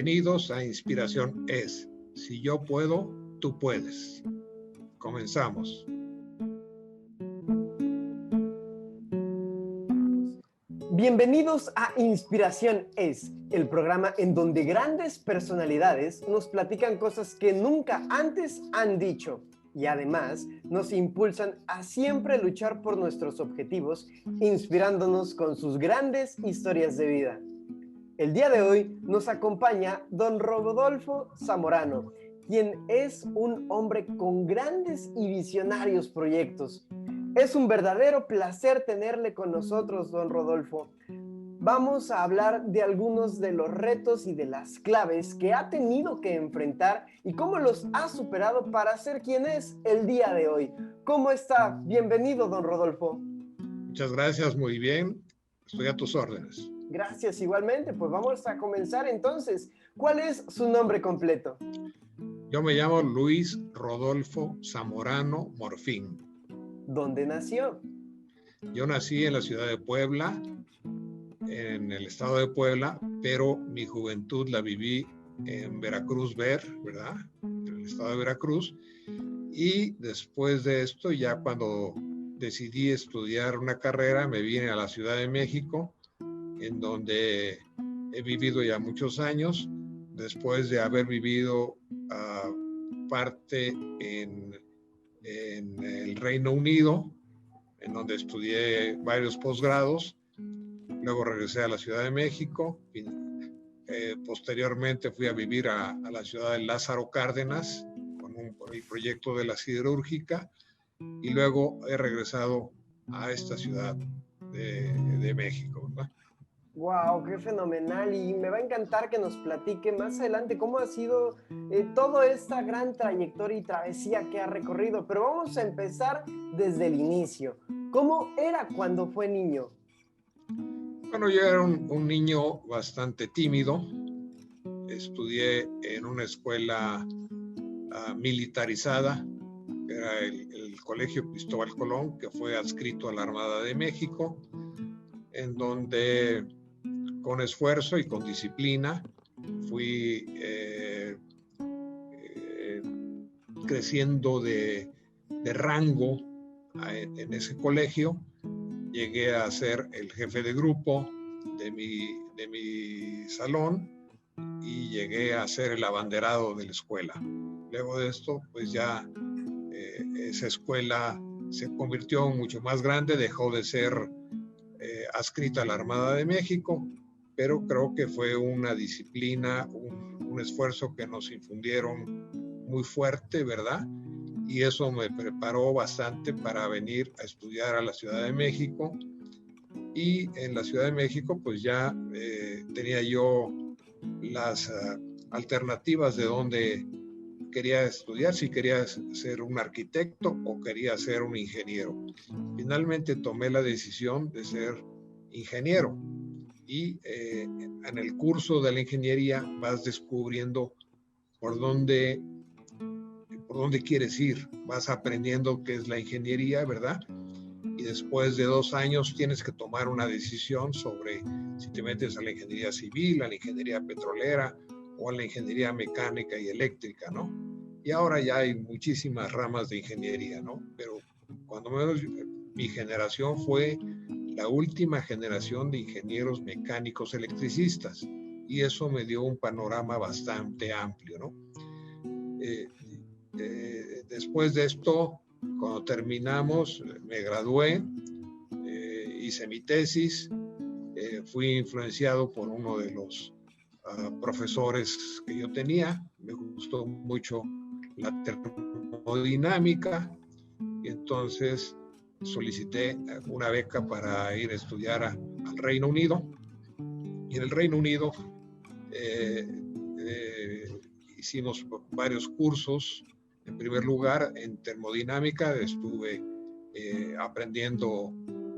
Bienvenidos a Inspiración Es. Si yo puedo, tú puedes. Comenzamos. Bienvenidos a Inspiración Es, el programa en donde grandes personalidades nos platican cosas que nunca antes han dicho y además nos impulsan a siempre luchar por nuestros objetivos, inspirándonos con sus grandes historias de vida. El día de hoy nos acompaña don Rodolfo Zamorano, quien es un hombre con grandes y visionarios proyectos. Es un verdadero placer tenerle con nosotros, don Rodolfo. Vamos a hablar de algunos de los retos y de las claves que ha tenido que enfrentar y cómo los ha superado para ser quien es el día de hoy. ¿Cómo está? Bienvenido, don Rodolfo. Muchas gracias, muy bien. Estoy a tus órdenes. Gracias, igualmente. Pues vamos a comenzar entonces. ¿Cuál es su nombre completo? Yo me llamo Luis Rodolfo Zamorano Morfín. ¿Dónde nació? Yo nací en la ciudad de Puebla, en el estado de Puebla, pero mi juventud la viví en Veracruz, ¿verdad? En el estado de Veracruz. Y después de esto, ya cuando decidí estudiar una carrera, me vine a la Ciudad de México, en donde he vivido ya muchos años, después de haber vivido parte en el Reino Unido, en donde estudié varios posgrados. Luego regresé a la Ciudad de México. Posteriormente fui a vivir a la ciudad de Lázaro Cárdenas con el proyecto de la siderúrgica, y luego he regresado a esta ciudad de México, ¿verdad? ¡Wow! ¡Qué fenomenal! Y me va a encantar que nos platique más adelante cómo ha sido toda esta gran trayectoria y travesía que ha recorrido. Pero vamos a empezar desde el inicio. ¿Cómo era cuando fue niño? Bueno, yo era un niño bastante tímido. Estudié en una escuela militarizada, que era el Colegio Cristóbal Colón, que fue adscrito a la Armada de México, en donde con esfuerzo y con disciplina fui creciendo de rango en ese colegio. Llegué a ser el jefe de grupo de mi salón y llegué a ser el abanderado de la escuela. Luego de esto, pues ya esa escuela se convirtió mucho más grande, dejó de ser adscrita a la Armada de México, pero creo que fue una disciplina, un esfuerzo que nos infundieron muy fuerte, ¿verdad? Y eso me preparó bastante para venir a estudiar a la Ciudad de México. Y en la Ciudad de México, pues ya tenía yo las alternativas de dónde quería estudiar, si quería ser un arquitecto o quería ser un ingeniero. Finalmente tomé la decisión de ser ingeniero, y en el curso de la ingeniería vas descubriendo por dónde quieres ir, vas aprendiendo qué es la ingeniería, ¿verdad? Y después de 2 años tienes que tomar una decisión sobre si te metes a la ingeniería civil, a la ingeniería petrolera o a la ingeniería mecánica y eléctrica, ¿no? Y ahora ya hay muchísimas ramas de ingeniería, ¿no? Pero cuando menos mi generación fue la última generación de ingenieros mecánicos electricistas, y eso me dio un panorama bastante amplio, ¿no? Después de esto, cuando terminamos, me gradué, hice mi tesis, fui influenciado por uno de los profesores que yo tenía. Me gustó mucho la termodinámica, y entonces solicité una beca para ir a estudiar al Reino Unido. Y en el Reino Unido hicimos varios cursos. En primer lugar, en termodinámica estuve aprendiendo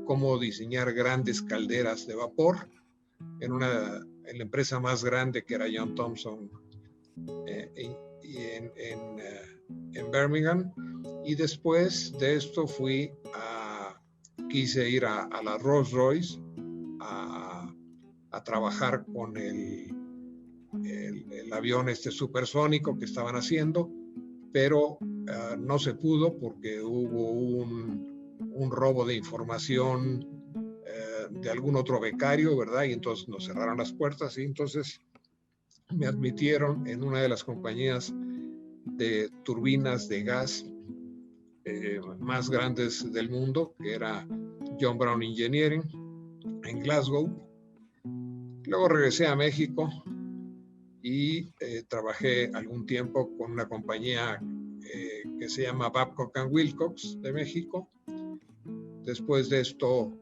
cómo diseñar grandes calderas de vapor en la empresa más grande, que era John Thompson, en Birmingham. Y después de esto quise ir a la Rolls Royce a trabajar con el el avión supersónico que estaban haciendo, pero no se pudo porque hubo un robo de información de algún otro becario, ¿verdad? Y entonces nos cerraron las puertas y entonces me admitieron en una de las compañías de turbinas de gas más grandes del mundo, que era John Brown Engineering, en Glasgow. Luego regresé a México y trabajé algún tiempo con una compañía que se llama Babcock & Wilcox de México. Después de esto,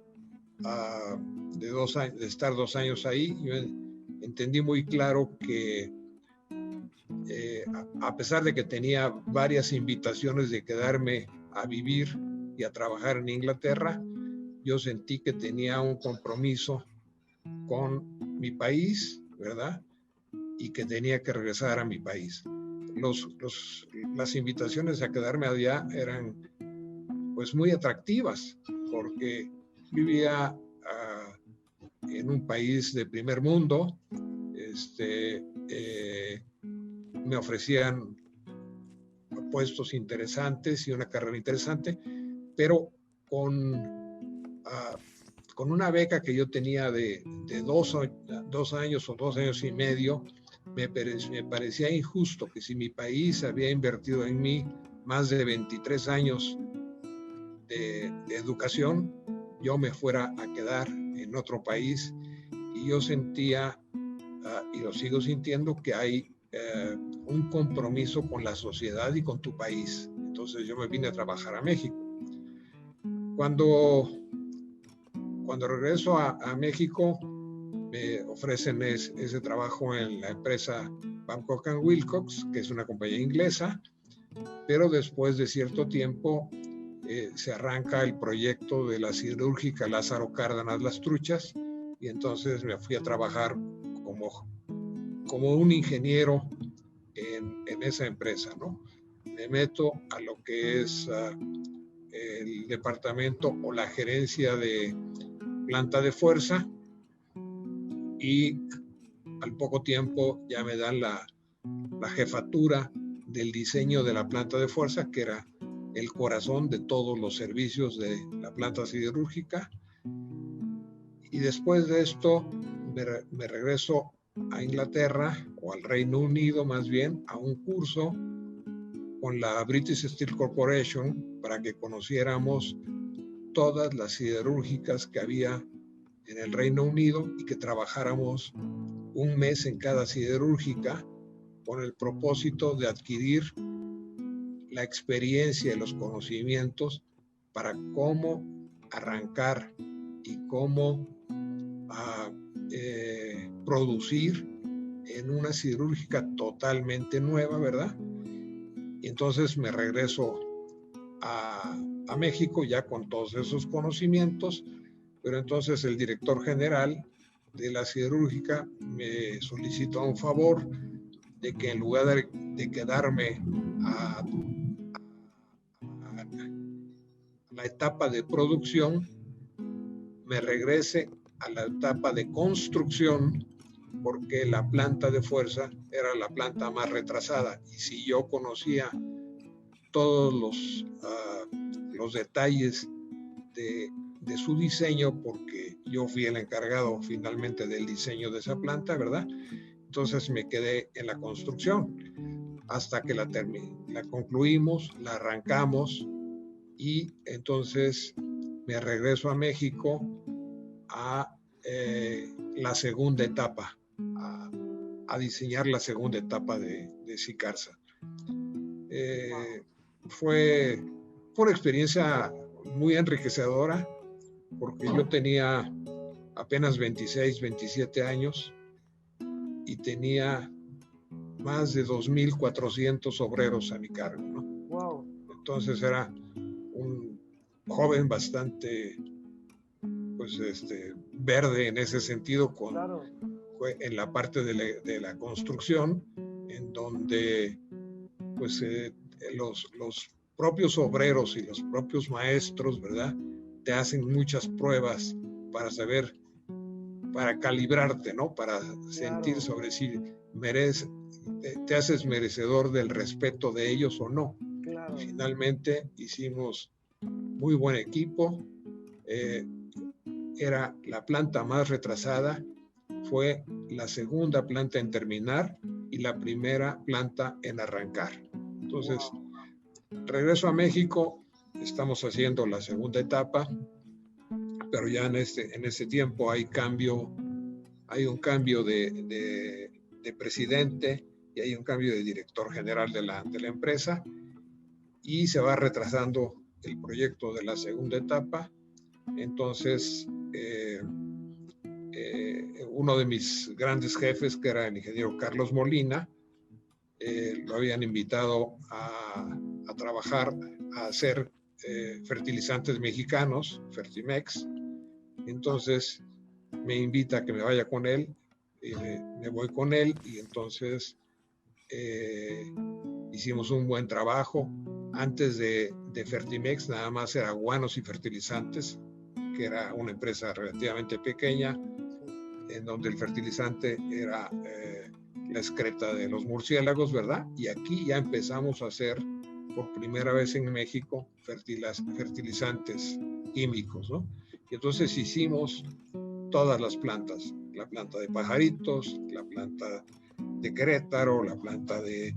de estar 2 años ahí, yo entendí muy claro que a pesar de que tenía varias invitaciones de quedarme a vivir y a trabajar en Inglaterra, yo sentí que tenía un compromiso con mi país, ¿verdad? Y que tenía que regresar a mi país. Las invitaciones a quedarme allá eran pues muy atractivas, porque vivía en un país de primer mundo, me ofrecían puestos interesantes y una carrera interesante, pero con una beca que yo tenía de 2 años o 2 años y medio, me parecía injusto que si mi país había invertido en mí más de 23 años de educación, yo me fuera a quedar en otro país. Y yo sentía, y lo sigo sintiendo, que hay un compromiso con la sociedad y con tu país. Entonces yo me vine a trabajar a México. Cuando regreso a México, me ofrecen ese trabajo en la empresa Babcock & Wilcox, que es una compañía inglesa, pero después de cierto tiempo se arranca el proyecto de la siderúrgica Lázaro Cárdenas Las Truchas, y entonces me fui a trabajar como un ingeniero en esa empresa, ¿no? Me meto a lo que es el departamento o la gerencia de planta de fuerza, y al poco tiempo ya me dan la jefatura del diseño de la planta de fuerza, que era el corazón de todos los servicios de la planta siderúrgica. Y después de esto me regreso a Inglaterra, o al Reino Unido más bien, a un curso con la British Steel Corporation para que conociéramos todas las siderúrgicas que había en el Reino Unido y que trabajáramos 1 mes en cada siderúrgica con el propósito de adquirir la experiencia y los conocimientos para cómo arrancar y cómo producir en una siderúrgica totalmente nueva, ¿verdad? Y entonces me regreso a México ya con todos esos conocimientos, pero entonces el director general de la siderúrgica me solicitó un favor de que en lugar de quedarme a la etapa de producción, me regrese a la etapa de construcción, porque la planta de fuerza era la planta más retrasada, y si yo conocía todos los detalles de su diseño, porque yo fui el encargado finalmente del diseño de esa planta, ¿verdad? Entonces me quedé en la construcción hasta que la concluimos, la arrancamos, y entonces me regreso a México a la segunda etapa, a diseñar la segunda etapa de Sicarsa. Fue una experiencia muy enriquecedora, porque yo tenía apenas 26, 27 años y tenía más de 2,400 obreros a mi cargo, ¿no? Wow. Entonces era un joven bastante verde en ese sentido, Claro. en la parte de la construcción, en donde pues los propios obreros y los propios maestros, ¿verdad?, te hacen muchas pruebas para saber, para calibrarte, ¿no? Para sentir sobre si te haces merecedor del respeto de ellos o no. Claro. Finalmente hicimos muy buen equipo. Era la planta más retrasada, fue la segunda planta en terminar y la primera planta en arrancar. Entonces, regreso a México, estamos haciendo la segunda etapa, pero ya en ese tiempo hay un cambio de presidente y hay un cambio de director general de la empresa, y se va retrasando el proyecto de la segunda etapa. Entonces, uno de mis grandes jefes, que era el ingeniero Carlos Molina, lo habían invitado a trabajar, a hacer fertilizantes mexicanos, Fertimex. Entonces me invita a que me vaya con él, y me voy con él, y entonces hicimos un buen trabajo. Antes de Fertimex nada más era Guanos y Fertilizantes, que era una empresa relativamente pequeña, en donde el fertilizante era la excreta de los murciélagos, ¿verdad? Y aquí ya empezamos a hacer por primera vez en México fertilizantes químicos, ¿no? Y entonces hicimos todas las plantas, la planta de Pajaritos, la planta de Querétaro, la planta de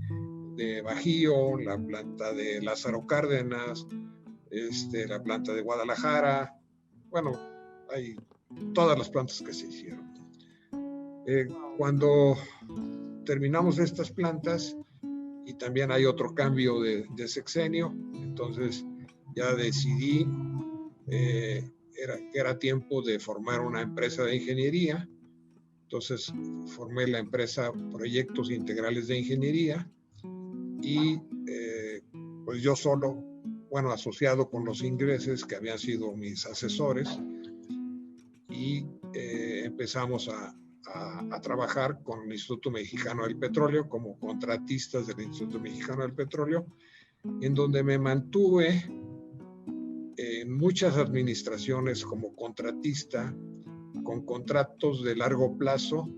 Bajío, la planta de Lázaro Cárdenas, la planta de Guadalajara. Bueno, hay todas las plantas que se hicieron. Cuando terminamos estas plantas, y también hay otro cambio de sexenio, entonces ya decidí que era tiempo de formar una empresa de ingeniería. Entonces formé la empresa Proyectos Integrales de Ingeniería, y pues yo solo, bueno, asociado con los ingleses que habían sido mis asesores, y empezamos a trabajar con el Instituto Mexicano del Petróleo como contratistas del Instituto Mexicano del Petróleo, en donde me mantuve en muchas administraciones como contratista, con contratos de largo plazo.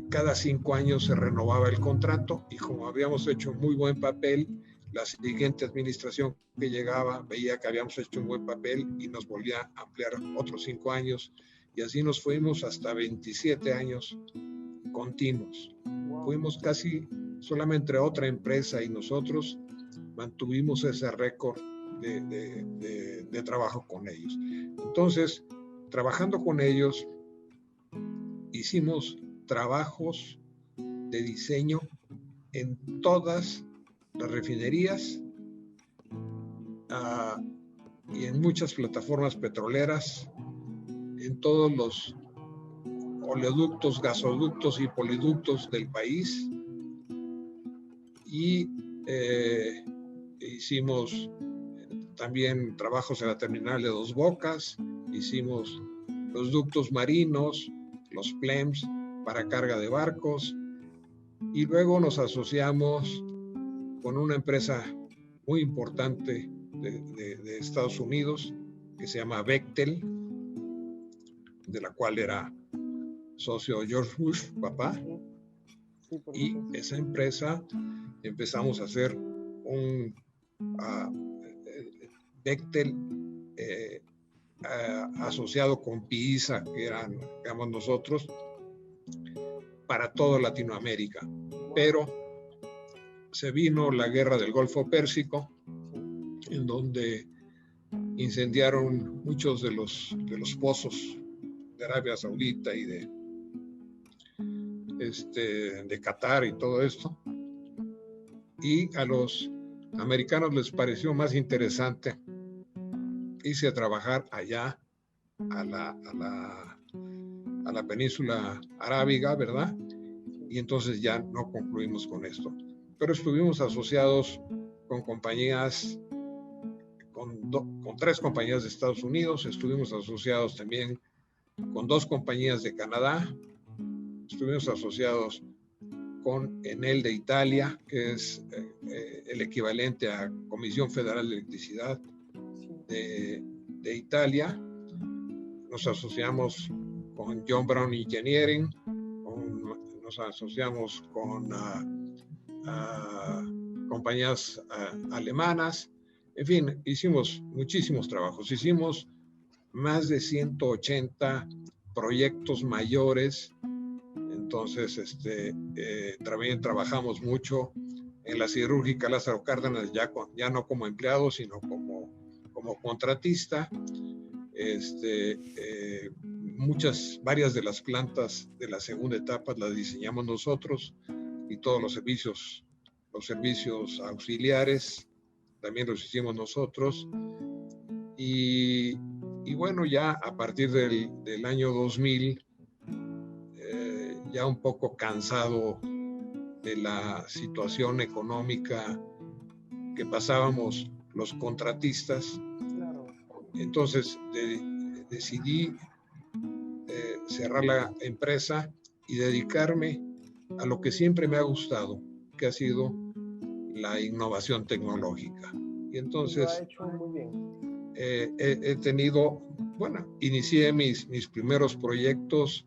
Cada 5 años se renovaba el contrato, y como habíamos hecho muy buen papel, la siguiente administración que llegaba veía que habíamos hecho un buen papel y nos volvía a ampliar otros 5 años, y así nos fuimos hasta 27 años continuos. Fuimos casi solamente otra empresa y nosotros mantuvimos ese récord de trabajo con ellos. Entonces, trabajando con ellos, hicimos trabajos de diseño en todas las refinerías y en muchas plataformas petroleras, en todos los oleoductos, gasoductos y poliductos del país, y hicimos también trabajos en la terminal de Dos Bocas, hicimos los ductos marinos, los PLEMS para carga de barcos, y luego nos asociamos con una empresa muy importante de Estados Unidos que se llama Bechtel, de la cual era socio George Bush, papá. Y esa empresa empezamos a hacer un Bechtel asociado con PISA, que eran, digamos, nosotros, para toda Latinoamérica. Pero se vino la guerra del Golfo Pérsico, en donde incendiaron muchos de los pozos de Arabia Saudita y de Qatar y todo esto, y a los americanos les pareció más interesante irse a trabajar allá a la península arábiga, ¿verdad? Y entonces ya no concluimos con esto, pero estuvimos asociados con compañías, con 3 compañías de Estados Unidos, estuvimos asociados también con 2 compañías de Canadá, estuvimos asociados con Enel de Italia, que es el equivalente a Comisión Federal de Electricidad de Italia. Nos asociamos con John Brown Engineering, con nos asociamos con compañías alemanas. En fin, hicimos muchísimos trabajos. Hicimos más de 180 proyectos mayores. Entonces, también trabajamos mucho en la siderúrgica Lázaro Cárdenas, ya no como empleado, sino como contratista. Varias de las plantas de la segunda etapa las diseñamos nosotros, y todos los servicios auxiliares también los hicimos nosotros. Y bueno, ya a partir del año 2000, ya un poco cansado de la situación económica que pasábamos los contratistas, entonces decidí cerrar la empresa y dedicarme a lo que siempre me ha gustado, que ha sido la innovación tecnológica. Y entonces lo ha hecho muy bien. He tenido, inicié mis primeros proyectos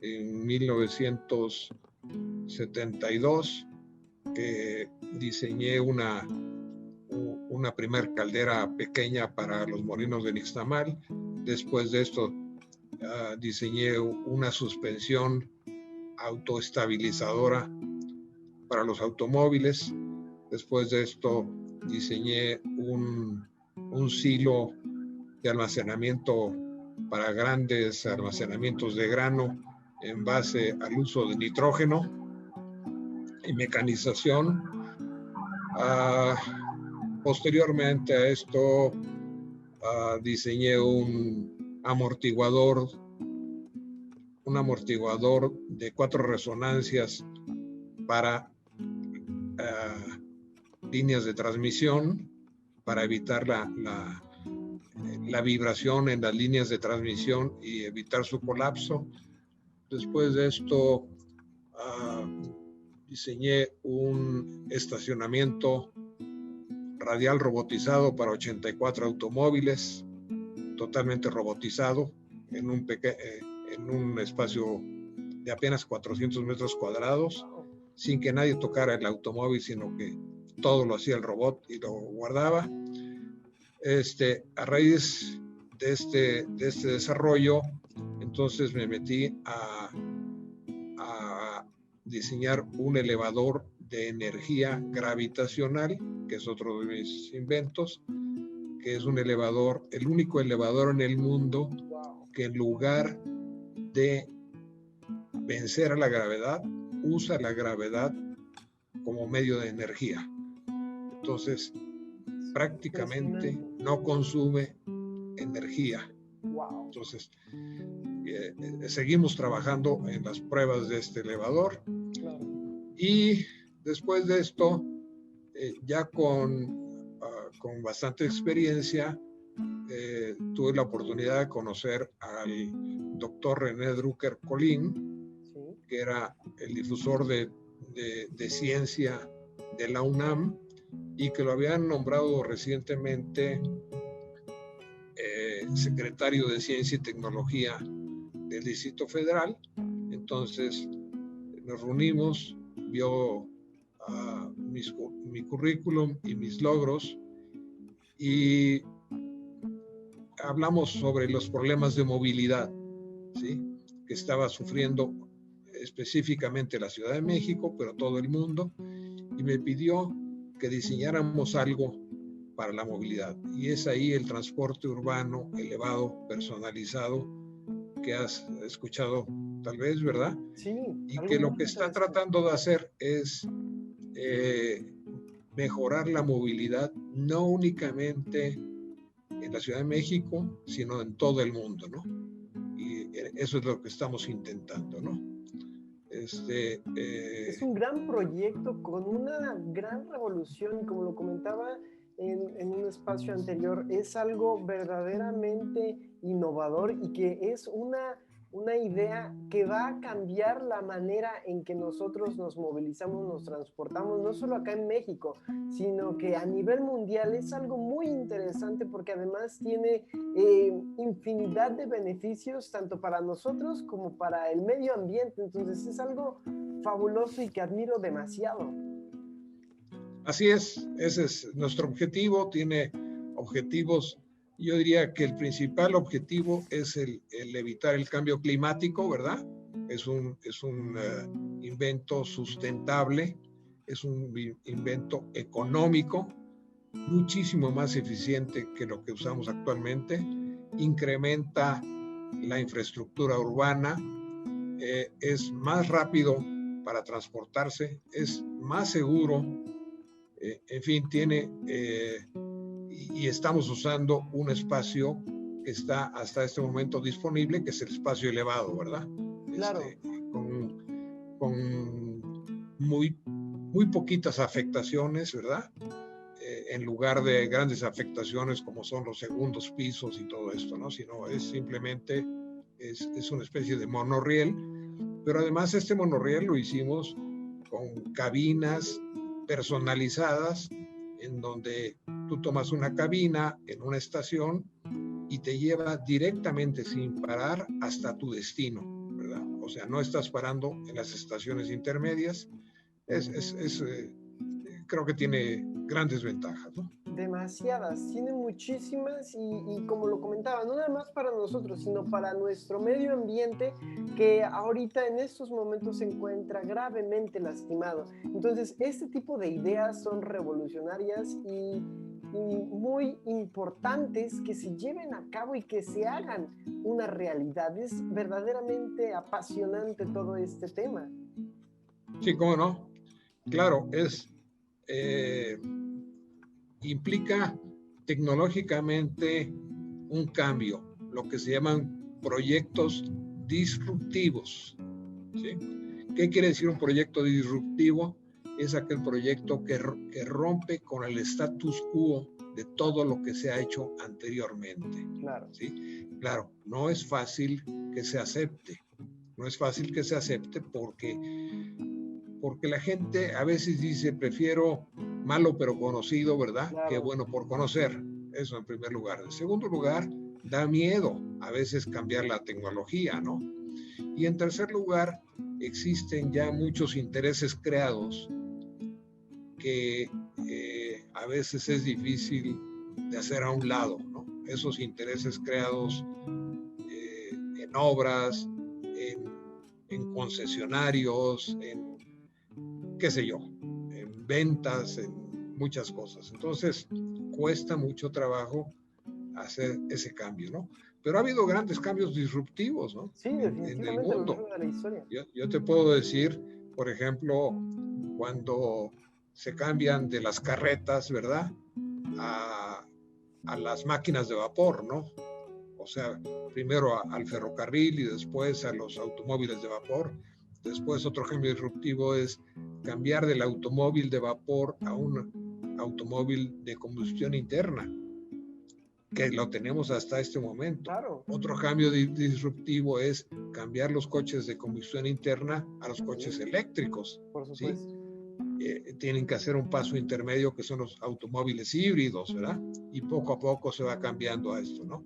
en 1972, que diseñé una primer caldera pequeña para los molinos de nixtamal. Después de esto diseñé una suspensión autoestabilizadora para los automóviles. Después de esto diseñé un silo de almacenamiento para grandes almacenamientos de grano en base al uso de nitrógeno y mecanización. Posteriormente a esto diseñé un amortiguador de 4 resonancias para líneas de transmisión, para evitar la vibración en las líneas de transmisión y evitar su colapso. Después de esto diseñé un estacionamiento radial robotizado para 84 automóviles, totalmente robotizado, en un espacio de apenas 400 metros cuadrados, sin que nadie tocara el automóvil, sino que todo lo hacía el robot y lo guardaba. A raíz de este desarrollo, entonces me metí a diseñar un elevador de energía gravitacional, que es otro de mis inventos, que es el único elevador en el mundo que en lugar de vencer a la gravedad, usa la gravedad como medio de energía. Entonces, prácticamente no consume energía. Entonces, seguimos trabajando en las pruebas de este elevador. Y después de esto, ya con bastante experiencia, tuve la oportunidad de conocer al doctor René Drucker Colín, que era el difusor de ciencia de la UNAM, y que lo habían nombrado recientemente secretario de Ciencia y Tecnología del Distrito Federal. Entonces nos reunimos, vio mi currículum y mis logros, y hablamos sobre los problemas de movilidad, ¿sí?, que estaba sufriendo específicamente la Ciudad de México, pero todo el mundo, y me pidió que diseñáramos algo para la movilidad. Y es ahí el transporte urbano elevado, personalizado, que has escuchado tal vez, ¿verdad? Sí. Y que lo que está tratando de hacer es mejorar la movilidad, no únicamente en la Ciudad de México, sino en todo el mundo, ¿no? Y eso es lo que estamos intentando, ¿no? Es un gran proyecto con una gran revolución, y como lo comentaba en un espacio anterior, es algo verdaderamente innovador y que es una una idea que va a cambiar la manera en que nosotros nos movilizamos, nos transportamos, no solo acá en México, sino que a nivel mundial es algo muy interesante porque además tiene infinidad de beneficios tanto para nosotros como para el medio ambiente. Entonces es algo fabuloso y que admiro demasiado. Así es, ese es nuestro objetivo, tiene objetivos. Yo diría que el principal objetivo es el evitar el cambio climático, ¿verdad? Es un invento sustentable, es un invento económico, muchísimo más eficiente que lo que usamos actualmente, incrementa la infraestructura urbana, es más rápido para transportarse, es más seguro, en fin, tiene y estamos usando un espacio que está hasta este momento disponible, que es el espacio elevado, ¿verdad? Claro. Con muy poquitas afectaciones, ¿verdad? En lugar de grandes afectaciones como son los segundos pisos y todo esto, ¿no? Sino es simplemente, es una especie de monorriel, pero además este monorriel lo hicimos con cabinas personalizadas en donde tú tomas una cabina en una estación y te lleva directamente sin parar hasta tu destino, ¿verdad? O sea, no estás parando en las estaciones intermedias. Creo que tiene grandes ventajas, ¿no? Demasiadas, tiene muchísimas y como lo comentaba, no nada más para nosotros, sino para nuestro medio ambiente que ahorita en estos momentos se encuentra gravemente lastimado. Entonces, este tipo de ideas son revolucionarias y muy importantes que se lleven a cabo y que se hagan una realidad. Es verdaderamente apasionante todo este tema. Sí, cómo no. Claro, implica tecnológicamente un cambio, lo que se llaman proyectos disruptivos, ¿sí? ¿Qué quiere decir un proyecto disruptivo? Es aquel proyecto que rompe con el status quo de todo lo que se ha hecho anteriormente. Claro. ¿Sí? Claro, no es fácil que se acepte. No es fácil que se acepte porque la gente a veces dice, prefiero malo pero conocido, ¿verdad? Claro. Que bueno por conocer. Eso en primer lugar. En segundo lugar, da miedo a veces cambiar la tecnología, ¿no? Y en tercer lugar, existen ya muchos intereses creados que a veces es difícil de hacer a un lado, ¿no? Esos intereses creados en obras, en concesionarios, en qué sé yo, en ventas, en muchas cosas. Entonces, cuesta mucho trabajo hacer ese cambio, ¿no? Pero ha habido grandes cambios disruptivos, ¿no? Sí, definitivamente, en el mundo. A lo largo de la historia. Yo te puedo decir, por ejemplo, cuando se cambian de las carretas, ¿verdad? A las máquinas de vapor, ¿no? O sea, primero al ferrocarril y después a los automóviles de vapor. Después otro cambio disruptivo es cambiar del automóvil de vapor a un automóvil de combustión interna, que lo tenemos hasta este momento. Claro. Otro cambio disruptivo es cambiar los coches de combustión interna a los coches eléctricos. Por supuesto. ¿Sí? Tienen que hacer un paso intermedio que son los automóviles híbridos, ¿verdad? Y poco a poco se va cambiando a esto, ¿no?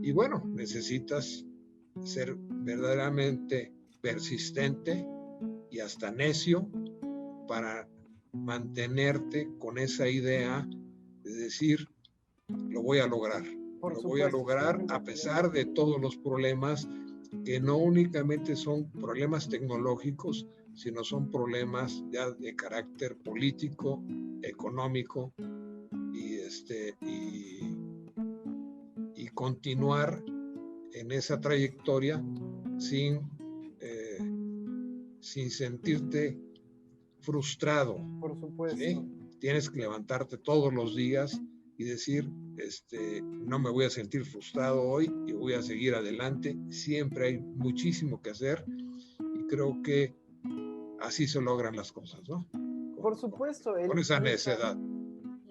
Y bueno, necesitas ser verdaderamente persistente y hasta necio para mantenerte con esa idea de decir, lo voy a lograr. Lo voy a lograr a pesar de todos los problemas que no únicamente son problemas tecnológicos, sino son problemas ya de carácter político, económico y continuar en esa trayectoria sin sentirte frustrado. Por supuesto. ¿Sí? Tienes que levantarte todos los días y decir, no me voy a sentir frustrado hoy y voy a seguir adelante. Siempre hay muchísimo que hacer y creo que así se logran las cosas, ¿no? Por supuesto. Con esa necedad.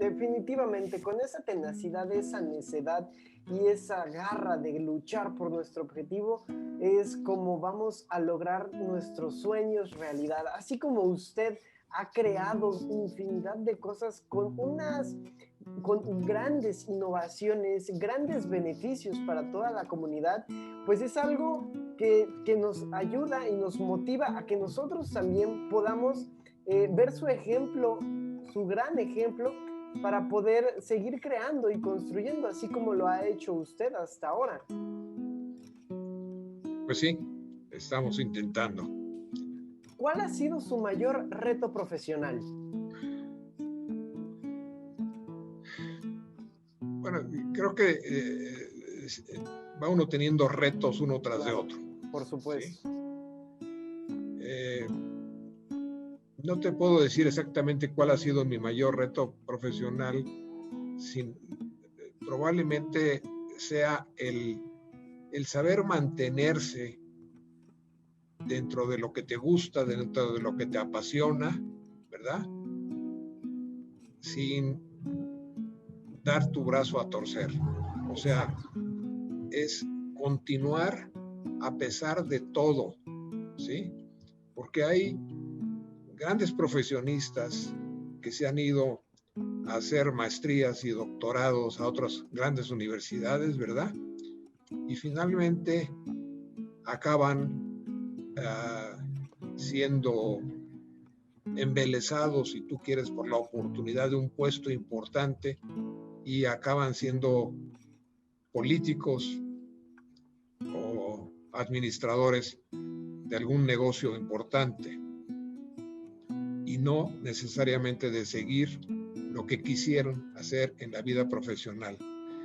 definitivamente, con esa tenacidad, esa necedad y esa garra de luchar por nuestro objetivo, es como vamos a lograr nuestros sueños realidad. Así como usted ha creado infinidad de cosas con grandes innovaciones, grandes beneficios para toda la comunidad, pues es algo que nos ayuda y nos motiva a que nosotros también podamos ver su ejemplo, su gran ejemplo, para poder seguir creando y construyendo, así como lo ha hecho usted hasta ahora. Pues sí, estamos intentando. ¿Cuál ha sido su mayor reto profesional? Bueno, creo que va uno teniendo retos uno tras de otro. Por supuesto. ¿Sí? No te puedo decir exactamente cuál ha sido mi mayor reto profesional, probablemente sea el saber mantenerse dentro de lo que te gusta, dentro de lo que te apasiona, ¿verdad? Sin dar tu brazo a torcer. O sea, es continuar a pesar de todo, ¿sí? Porque hay grandes profesionistas que se han ido a hacer maestrías y doctorados a otras grandes universidades, ¿verdad? Y finalmente acaban siendo embelesados, si tú quieres, por la oportunidad de un puesto importante y acaban siendo políticos o administradores de algún negocio importante y no necesariamente de seguir lo que quisieron hacer en la vida profesional.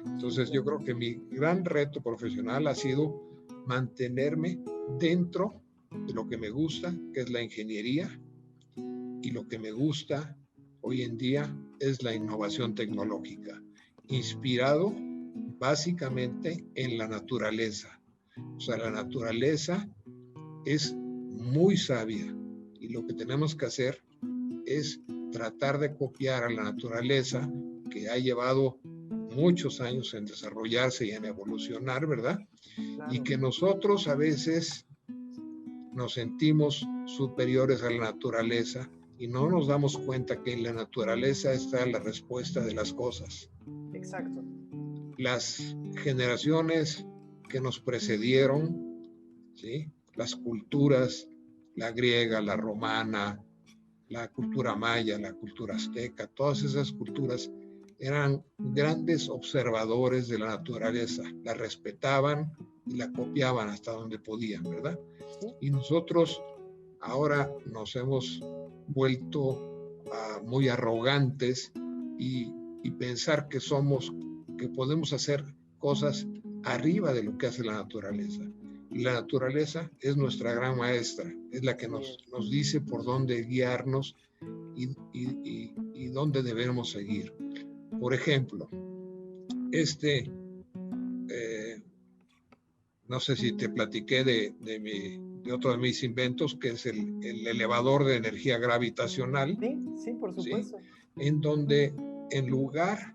Entonces yo creo que mi gran reto profesional ha sido mantenerme dentro de lo que me gusta, que es la ingeniería, y lo que me gusta hoy en día es la innovación tecnológica, inspirado básicamente en la naturaleza. O sea, la naturaleza es muy sabia y lo que tenemos que hacer es tratar de copiar a la naturaleza, que ha llevado muchos años en desarrollarse y en evolucionar, ¿verdad? Claro. Y que nosotros a veces nos sentimos superiores a la naturaleza y no nos damos cuenta que en la naturaleza está la respuesta de las cosas. Exacto. Las generaciones que nos precedieron, ¿sí? Las culturas, la griega, la romana, la cultura maya, la cultura azteca, todas esas culturas eran grandes observadores de la naturaleza, la respetaban y la copiaban hasta donde podían, ¿verdad? Y nosotros ahora nos hemos vuelto muy arrogantes y pensar que podemos hacer cosas arriba de lo que hace la naturaleza. Y la naturaleza es nuestra gran maestra, es la que nos dice por dónde guiarnos y dónde debemos seguir. Por ejemplo, no sé si te platiqué de otro de mis inventos, que es el elevador de energía gravitacional. Sí, por supuesto. ¿Sí? En donde, en lugar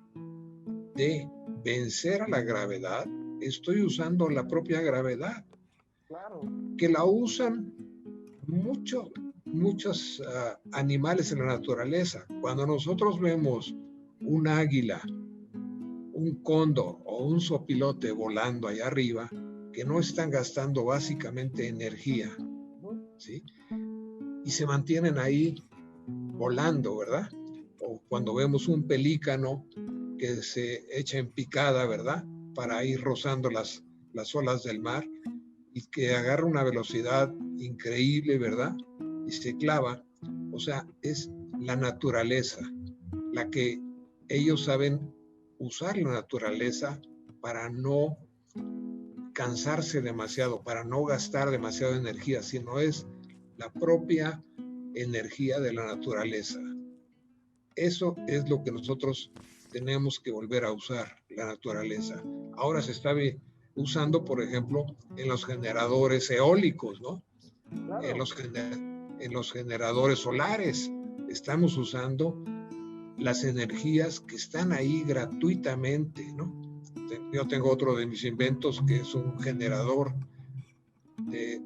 de vencer a la gravedad, estoy usando la propia gravedad. Claro. Que la usan muchos animales en la naturaleza. Cuando nosotros vemos un águila, un cóndor o un zopilote volando allá arriba, que no están gastando básicamente energía, ¿sí? Y se mantienen ahí volando, ¿verdad? O cuando vemos un pelícano que se echa en picada, ¿verdad? Para ir rozando las olas del mar y que agarra una velocidad increíble, ¿verdad? Y se clava. O sea, es la naturaleza, la que ellos saben usar la naturaleza para no cansarse demasiado, para no gastar demasiada energía, sino es la propia energía de la naturaleza. Eso es lo que nosotros tenemos que volver a usar, la naturaleza. Ahora se está usando, por ejemplo, en los generadores eólicos, ¿no? Claro. En los generadores solares. Estamos usando las energías que están ahí gratuitamente, ¿no? Yo tengo otro de mis inventos que es un generador de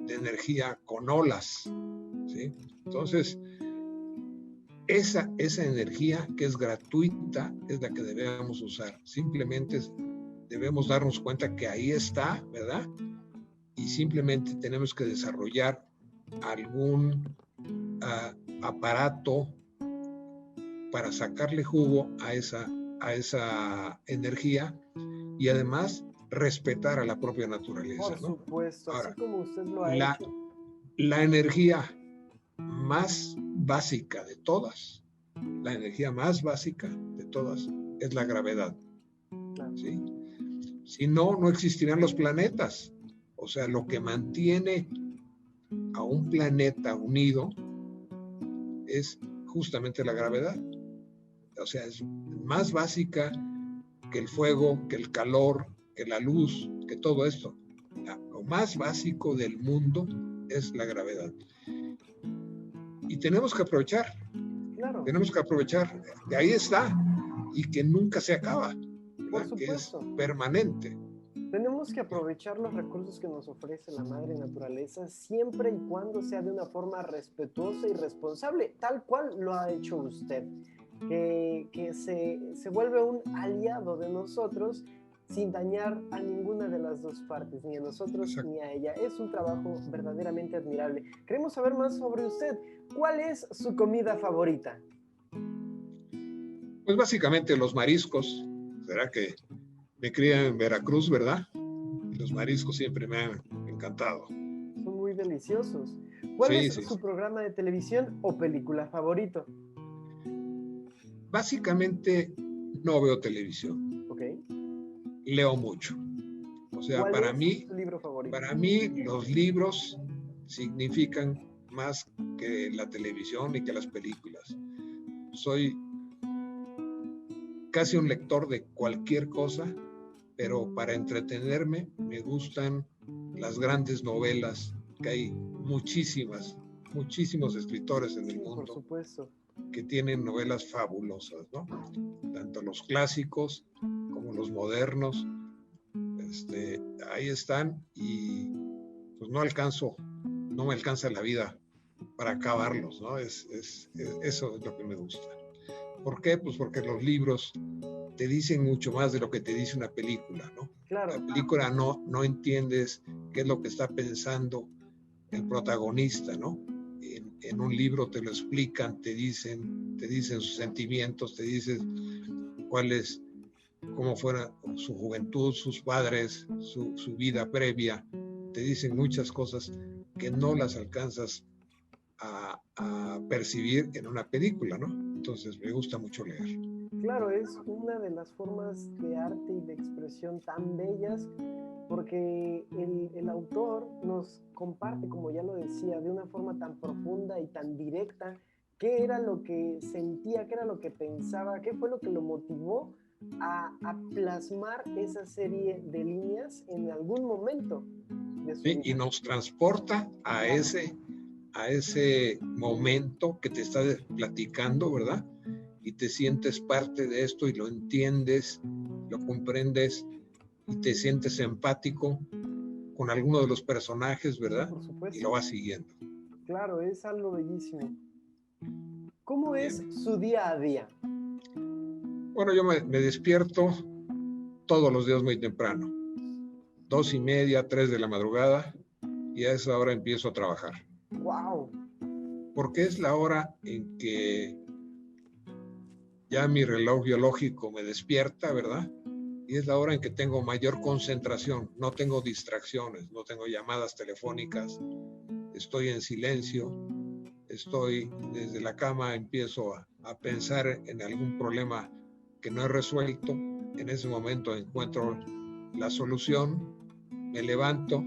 energía con olas, ¿sí? Entonces, esa energía que es gratuita es la que debemos usar. Simplemente debemos darnos cuenta que ahí está, ¿verdad? Y simplemente tenemos que desarrollar algún aparato para sacarle jugo a esa energía y además respetar a la propia naturaleza, Por ¿no? supuesto, Ahora, así como usted lo ha hecho. La energía más básica de todas, la energía más básica de todas es la gravedad, ¿sí? Si no, no existirían los planetas. O sea, lo que mantiene a un planeta unido es justamente la gravedad. O sea, es más básica que el fuego, que el calor, que la luz, que todo esto. Lo más básico del mundo es la gravedad. Y tenemos que aprovechar. Claro. Tenemos que aprovechar. Que ahí está. Y que nunca se acaba. Por supuesto. Que es permanente. Tenemos que aprovechar los recursos que nos ofrece la madre naturaleza siempre y cuando sea de una forma respetuosa y responsable, tal cual lo ha hecho usted, que se vuelve un aliado de nosotros sin dañar a ninguna de las dos partes, ni a nosotros Exacto. ni a ella. Es un trabajo verdaderamente admirable. Queremos saber más sobre usted. ¿Cuál es su comida favorita? Pues básicamente los mariscos. ¿Será que me crié en Veracruz, verdad? Y los mariscos siempre me han encantado. Son muy deliciosos. ¿Cuál es su programa de televisión o película favorito? Básicamente no veo televisión. Okay. Leo mucho. O sea, ¿Cuál para es mí, su libro favorito? Para mí los libros significan más que la televisión y que las películas. Soy casi un lector de cualquier cosa, pero para entretenerme me gustan las grandes novelas, que hay muchísimos escritores en el mundo. Por supuesto. Que tienen novelas fabulosas, ¿no? Tanto los clásicos como los modernos. Ahí están y pues no me alcanza la vida para acabarlos, ¿no? Eso es lo que me gusta. ¿Por qué? Pues porque los libros te dicen mucho más de lo que te dice una película, ¿no? Claro. La película no entiendes qué es lo que está pensando el protagonista, ¿no? En un libro te lo explican, te dicen sus sentimientos, te dicen cómo fuera su juventud, sus padres, su vida previa, te dicen muchas cosas que no las alcanzas a percibir en una película, ¿no? Entonces me gusta mucho leer. Claro, es una de las formas de arte y de expresión tan bellas porque el autor nos comparte, como ya lo decía, de una forma tan profunda y tan directa qué era lo que sentía, qué era lo que pensaba, qué fue lo que lo motivó a plasmar esa serie de líneas en algún momento de su vida. Y nos transporta a ese momento que te está platicando, ¿verdad? Y te sientes parte de esto y lo entiendes, lo comprendes y te sientes empático con alguno de los personajes, ¿verdad? Por supuesto. Y lo vas siguiendo. Claro, es algo bellísimo. ¿Cómo es su día a día? Bueno, yo me despierto todos los días muy temprano, 2:30, 3 de la madrugada, y a esa hora empiezo a trabajar. ¡Wow! Porque es la hora en que ya mi reloj biológico me despierta, ¿verdad? Y es la hora en que tengo mayor concentración, no tengo distracciones, no tengo llamadas telefónicas, estoy en silencio, estoy desde la cama, empiezo a pensar en algún problema que no he resuelto, en ese momento encuentro la solución, me levanto,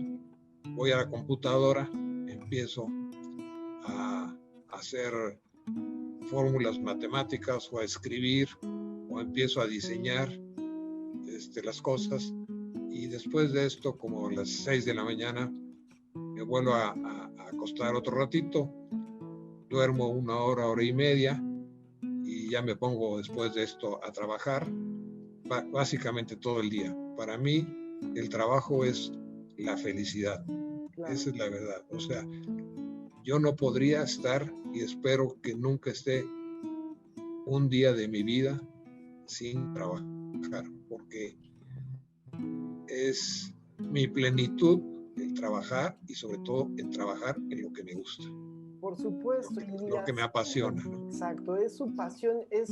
voy a la computadora, empiezo a hacer fórmulas matemáticas o a escribir o empiezo a diseñar las cosas y después de esto, como a las 6 de la mañana, me vuelvo a acostar otro ratito, duermo 1 hora, 1 hora y media y y ya me pongo después de esto a trabajar, básicamente todo el día. Para mí, el trabajo es la felicidad. Claro. Esa es la verdad. O sea, yo no podría estar, y espero que nunca esté un día de mi vida sin trabajar, porque es mi plenitud el trabajar, y sobre todo el trabajar en lo que me gusta. Por supuesto. Lo que me apasiona. Exacto, es su pasión, es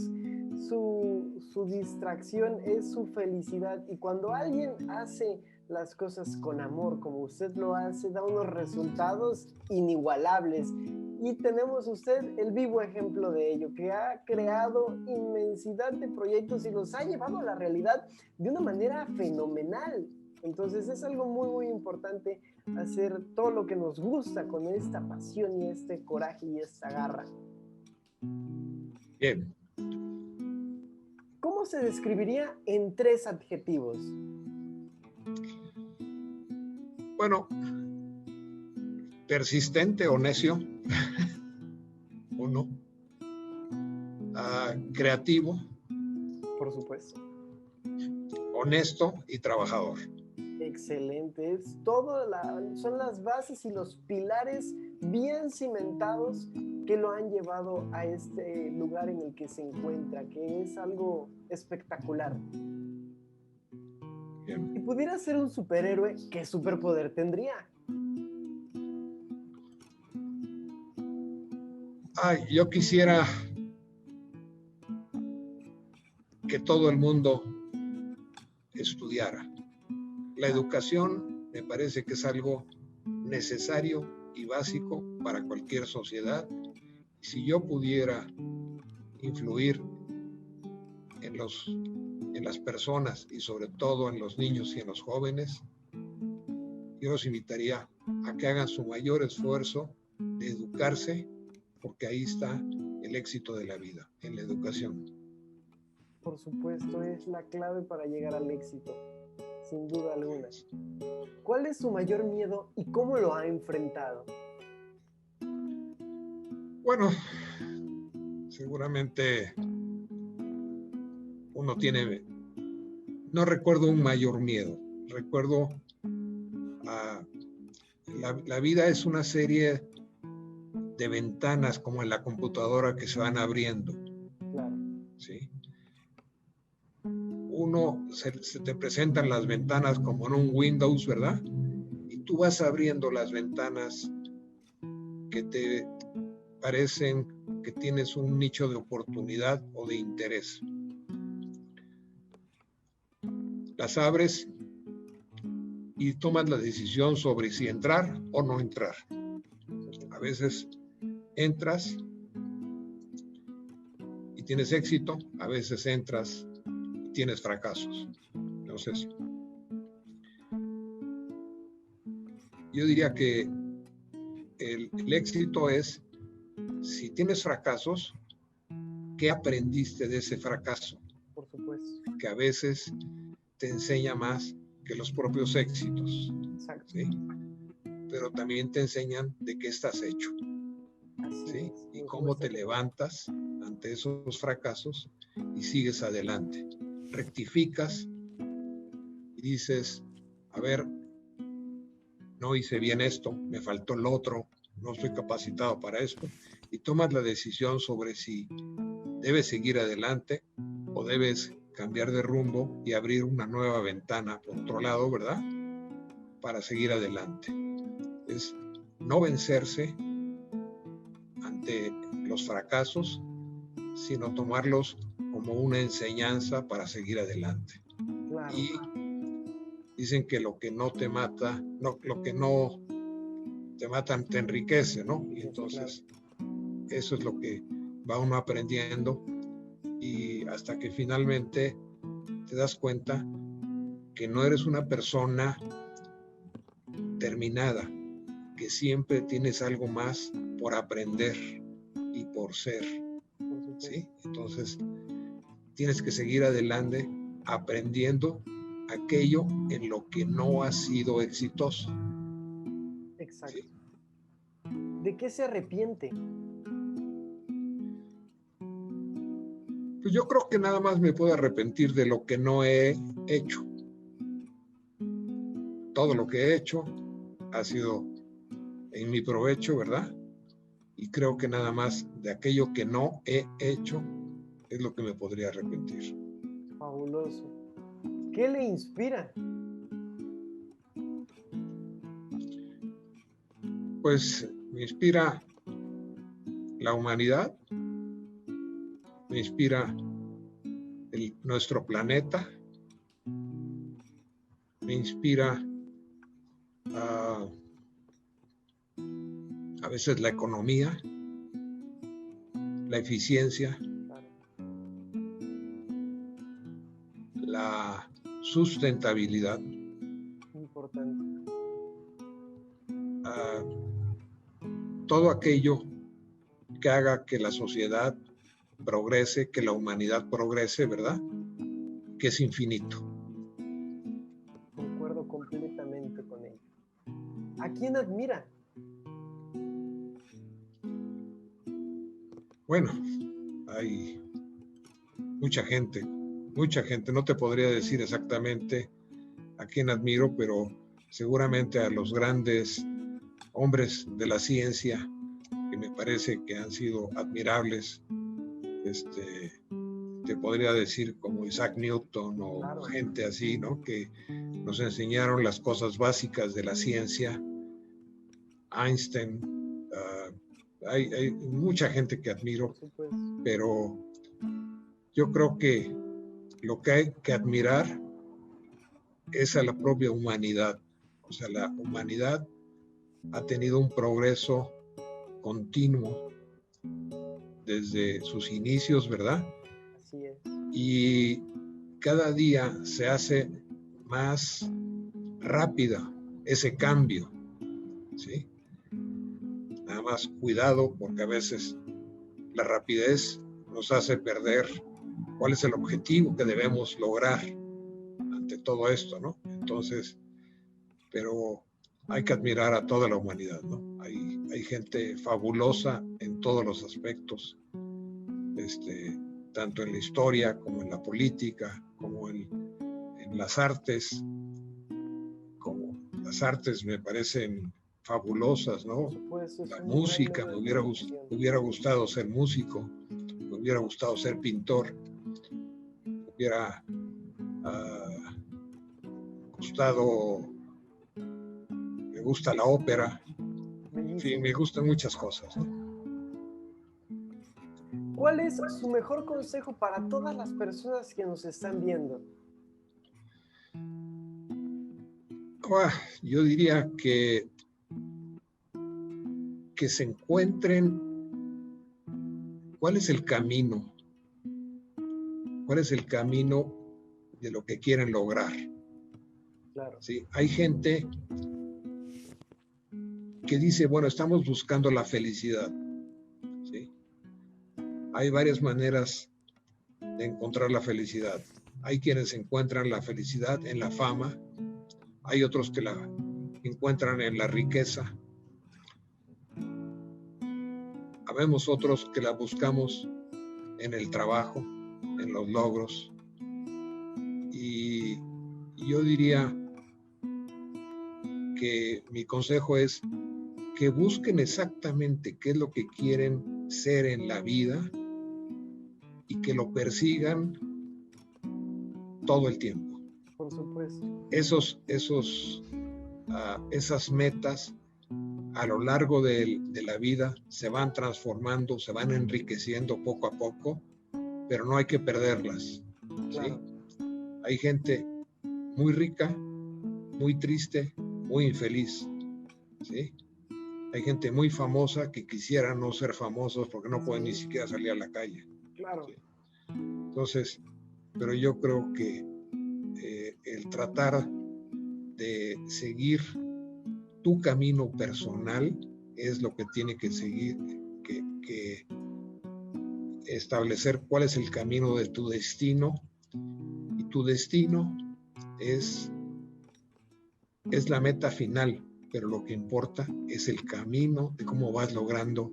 su distracción, es su felicidad. Y cuando alguien hace las cosas con amor, como usted lo hace, da unos resultados inigualables. Y tenemos usted el vivo ejemplo de ello, que ha creado inmensidad de proyectos y los ha llevado a la realidad de una manera fenomenal. Entonces es algo muy, muy importante hacer todo lo que nos gusta con esta pasión y este coraje y esta garra. Bien. ¿Cómo se describiría en 3 adjetivos? Bueno, persistente o necio, uno. Creativo. Por supuesto. Honesto y trabajador. Excelente, es son las bases y los pilares bien cimentados que lo han llevado a este lugar en el que se encuentra, que es algo espectacular. Bien. Si pudiera ser un superhéroe, ¿qué superpoder tendría? Yo quisiera que todo el mundo estudiara. La educación me parece que es algo necesario y básico para cualquier sociedad. Si yo pudiera influir en las personas y sobre todo en los niños y en los jóvenes, yo los invitaría a que hagan su mayor esfuerzo de educarse, porque ahí está el éxito de la vida, en la educación. Por supuesto, es la clave para llegar al éxito, sin duda alguna. ¿Cuál es su mayor miedo y cómo lo ha enfrentado? Bueno, seguramente uno tiene, no recuerdo un mayor miedo, recuerdo la vida es una serie de ventanas como en la computadora que se van abriendo. Claro. ¿Sí? Se te presentan las ventanas como en un Windows, ¿verdad? Y tú vas abriendo las ventanas que te parecen que tienes un nicho de oportunidad o de interés. Las abres y tomas la decisión sobre si entrar o no entrar. A veces entras y tienes éxito, a veces entras y tienes fracasos. Entonces, yo diría que el éxito es, si tienes fracasos, ¿qué aprendiste de ese fracaso? Por supuesto. Que a veces te enseña más que los propios éxitos. Exacto. ¿Sí? Pero también te enseñan de qué estás hecho. ¿Sí? Y cómo te levantas ante esos fracasos y sigues adelante. Rectificas y dices, a ver, no hice bien esto, me faltó lo otro, no estoy capacitado para esto, y tomas la decisión sobre si debes seguir adelante o debes cambiar de rumbo y abrir una nueva ventana por otro lado, ¿verdad? Para seguir adelante. Es no vencerse ante los fracasos, sino tomarlos como una enseñanza para seguir adelante. Claro. Y dicen que lo que no te mata, no, lo que no te mata te enriquece, ¿no? Y entonces eso es lo que va uno aprendiendo, y hasta que finalmente te das cuenta que no eres una persona terminada, que siempre tienes algo más por aprender y por ser, ¿sí? Entonces tienes que seguir adelante aprendiendo aquello en lo que no has sido exitoso. Exacto. ¿Sí? ¿De qué se arrepiente? Pues yo creo que nada más me puedo arrepentir de lo que no he hecho. Todo lo que he hecho ha sido en mi provecho, ¿verdad? Y creo que nada más de aquello que no he hecho es lo que me podría arrepentir. Fabuloso. ¿Qué le inspira? Pues me inspira la humanidad, me inspira nuestro planeta, me inspira a veces la economía, la eficiencia, la sustentabilidad. Importante. Todo aquello que haga que la sociedad progrese, que la humanidad progrese, ¿verdad? Que es infinito. Concuerdo completamente con ello. ¿A quién admira? Bueno, hay mucha gente, no te podría decir exactamente a quién admiro, pero seguramente a los grandes hombres de la ciencia, que me parece que han sido admirables, te podría decir como Isaac Newton o Claro. Gente así, ¿no? Que nos enseñaron las cosas básicas de la ciencia. Einstein, hay mucha gente que admiro, pero yo creo que lo que hay que admirar es a la propia humanidad. O sea, la humanidad ha tenido un progreso continuo desde sus inicios, ¿verdad? Así es. Y cada día se hace más rápida ese cambio, ¿sí? Nada más cuidado, porque a veces la rapidez nos hace perder cuál es el objetivo que debemos lograr ante todo esto, ¿no? Entonces, pero hay que admirar a toda la humanidad, ¿no? Hay gente fabulosa en todos los aspectos, tanto en la historia como en la política, como en las artes. Como las artes me parecen fabulosas, ¿no? La música, me hubiera gustado ser músico, me hubiera gustado ser pintor, me hubiera gustado, me gusta la ópera, en fin, me gustan muchas cosas, ¿no? ¿Cuál es su mejor consejo para todas las personas que nos están viendo? Yo diría que se encuentren cuál es el camino de lo que quieren lograr. Claro. ¿Sí? Hay gente que dice, bueno, estamos buscando la felicidad. ¿Sí? Hay varias maneras de encontrar la felicidad. Hay quienes encuentran la felicidad en la fama, hay otros que la encuentran en la riqueza, habemos otros que la buscamos en el trabajo, en los logros. Y yo diría que mi consejo es que busquen exactamente qué es lo que quieren ser en la vida y que lo persigan todo el tiempo. Por supuesto. Esas metas a lo largo de la vida se van transformando, se van enriqueciendo poco a poco, pero no hay que perderlas. Claro. ¿Sí? Hay gente muy rica, muy triste, muy infeliz. ¿Sí? Hay gente muy famosa que quisiera no ser famosos porque no pueden ni siquiera salir a la calle. Claro. ¿Sí? Entonces, pero yo creo que el tratar de seguir tu camino personal es lo que tiene que seguir, que establecer cuál es el camino de tu destino, y tu destino es la meta final, pero lo que importa es el camino de cómo vas logrando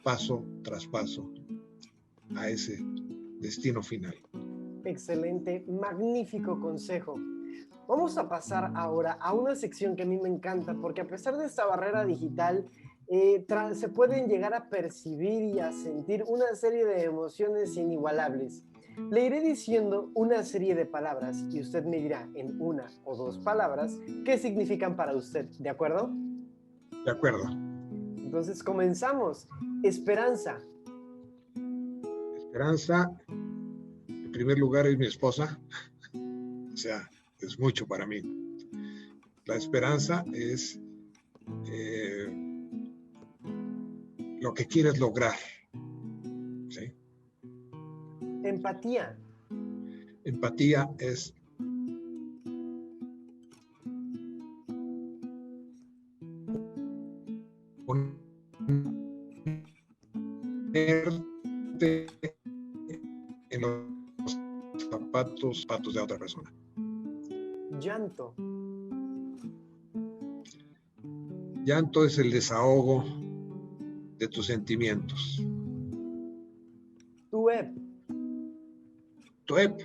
paso tras paso a ese destino final. Excelente, magnífico consejo. Vamos a pasar ahora a una sección que a mí me encanta, porque a pesar de esta barrera digital, se pueden llegar a percibir y a sentir una serie de emociones inigualables. Le iré diciendo una serie de palabras y usted me dirá en una o dos palabras qué significan para usted, ¿de acuerdo? De acuerdo. Entonces comenzamos. Esperanza. Esperanza, en primer lugar, es mi esposa. O sea, es mucho para mí. La esperanza es lo que quieres lograr. ¿Sí? Empatía. Empatía es ponerte en los zapatos de otra persona. Llanto. Llanto es el desahogo de tus sentimientos. Tuep. Tuep,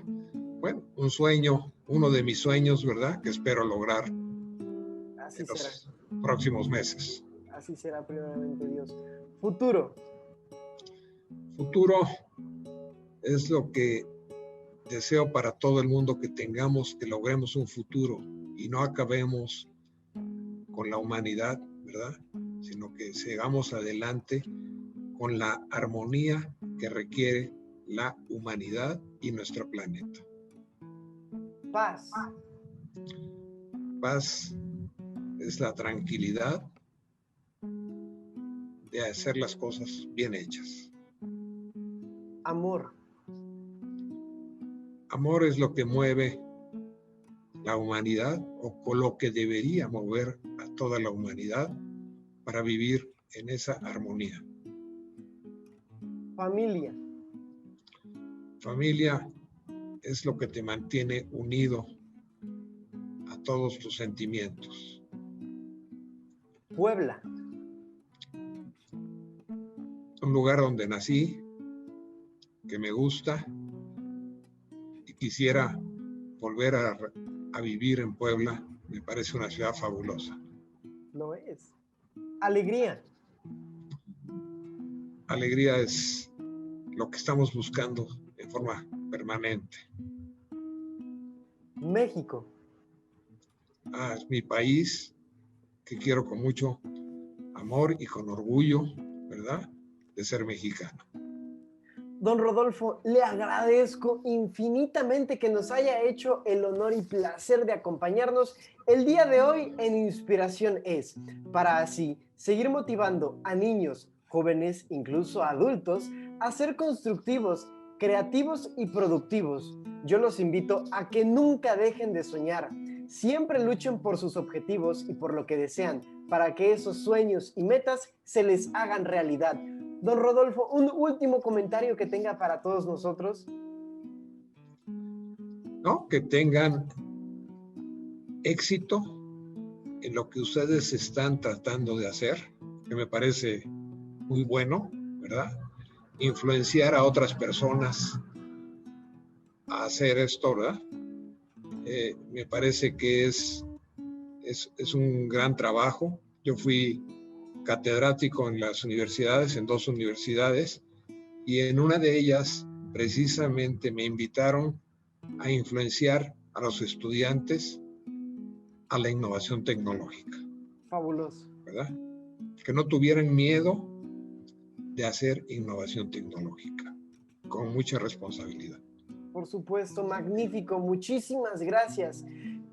bueno, un sueño, uno de mis sueños, ¿verdad? Que espero lograr Así en será. los próximos meses. Así será, primeramente Dios. Futuro. Futuro es lo que deseo para todo el mundo, que tengamos, que logremos un futuro y no acabemos con la humanidad, ¿verdad? Sino que sigamos adelante con la armonía que requiere la humanidad y nuestro planeta. Paz. Paz es la tranquilidad de hacer las cosas bien hechas. Amor. Amor es lo que mueve la humanidad, o con lo que debería mover a toda la humanidad para vivir en esa armonía. Familia. Familia es lo que te mantiene unido a todos tus sentimientos. Puebla. Un lugar donde nací, que me gusta y quisiera volver a vivir en Puebla. Me parece una ciudad fabulosa. Lo es. Alegría. Alegría es lo que estamos buscando en forma permanente. México. Es mi país, que quiero con mucho amor y con orgullo, ¿verdad?, de ser mexicano. Don Rodolfo, le agradezco infinitamente que nos haya hecho el honor y placer de acompañarnos el día de hoy en Inspiración Es, para así seguir motivando a niños, jóvenes, incluso adultos, a ser constructivos, creativos y productivos. Yo los invito a que nunca dejen de soñar. Siempre luchen por sus objetivos y por lo que desean, para que esos sueños y metas se les hagan realidad. Don Rodolfo, un último comentario que tenga para todos nosotros. ¿No? Que tengan éxito en lo que ustedes están tratando de hacer, que me parece muy bueno, ¿verdad? Influenciar a otras personas a hacer esto, ¿verdad? Me parece que es un gran trabajo. Yo fui catedrático en las universidades, en 2 universidades, y en una de ellas precisamente me invitaron a influenciar a los estudiantes a la innovación tecnológica. Fabuloso. ¿Verdad? Que no tuvieran miedo de hacer innovación tecnológica, con mucha responsabilidad. Por supuesto, magnífico. Muchísimas gracias.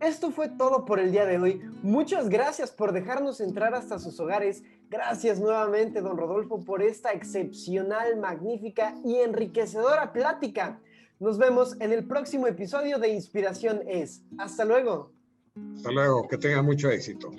Esto fue todo por el día de hoy. Muchas gracias por dejarnos entrar hasta sus hogares. Gracias nuevamente, don Rodolfo, por esta excepcional, magnífica y enriquecedora plática. Nos vemos en el próximo episodio de Inspiración Es. Hasta luego. Hasta luego, que tengan mucho éxito.